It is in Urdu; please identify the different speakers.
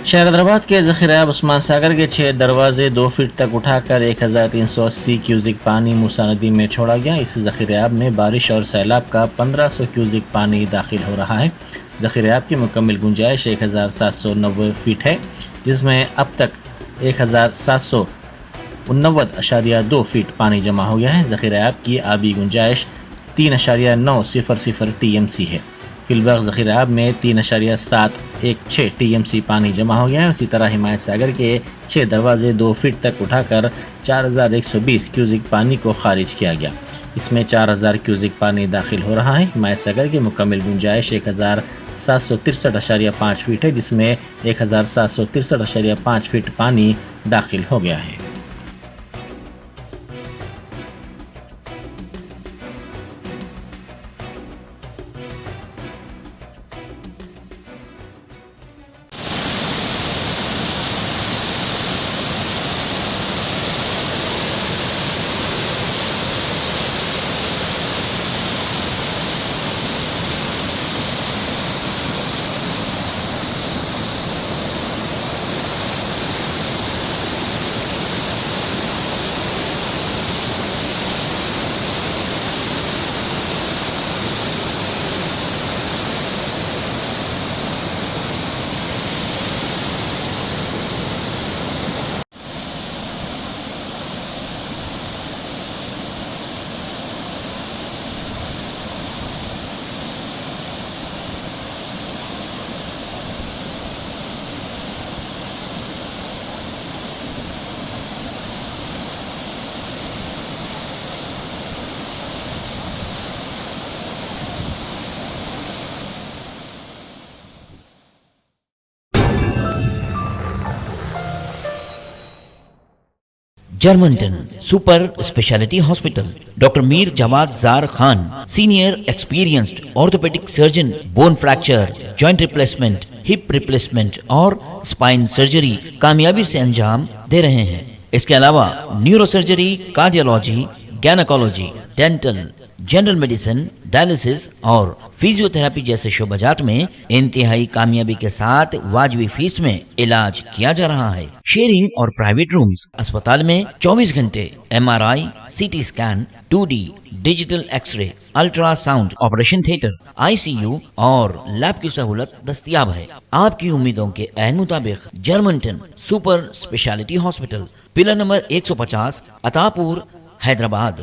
Speaker 1: شہر حیدرآباد کے ذخیرہ آب عثمان ساگر کے 6 دروازے 2 فٹ تک اٹھا کر 1380 کیوزک پانی موسیٰ ندی میں چھوڑا گیا۔ اس ذخیرہ آب میں بارش اور سیلاب کا 1500 کیوزک پانی داخل ہو رہا ہے۔ ذخیرہ آب کی مکمل گنجائش 1790 فٹ ہے، جس میں اب تک 1789.2 فٹ پانی جمع ہو گیا ہے۔ ذخیرہ آب کی آبی گنجائش 3.900 ٹی ایم سی ہے۔ فی الوقت ذخیرہ آب میں 3.716 ٹی ایم سی پانی جمع ہو گیا ہے۔ اسی طرح ہمایت ساگر کے 6 دروازے 2 فٹ تک اٹھا کر 4120 کیوزک پانی کو خارج کیا گیا۔ اس میں 4000 کیوزک پانی داخل ہو رہا ہے۔ ہمایت ساگر کی مکمل گنجائش 1763.5 فٹ ہے، جس میں 1763.5 فٹ پانی داخل ہو گیا ہے۔
Speaker 2: جرمنٹن super speciality hospital, doctor Mir Jawad Zar Khan, senior experienced orthopaedic surgeon, bone fracture, joint replacement, hip replacement اور اسپائن سرجری کامیابی سے انجام دے رہے ہیں۔ اس کے علاوہ neuro surgery, cardiology, gynaecology, dental, general medicine, dialysis اور فزیو تھراپی جیسے شعبہ جات میں انتہائی کامیابی کے ساتھ واجبی فیس میں علاج کیا جا رہا ہے۔ شیئرنگ اور پرائیویٹ رومز، اسپتال میں 24 گھنٹے M R I, C T scan, 2D digital x ray, ultra, operation theatre, I C U اور لیب کی سہولت دستیاب ہے۔ آپ کی امیدوں کے عین مطابق جرمنٹن super speciality hospital, pillar number 150، عطا پور، حیدرآباد۔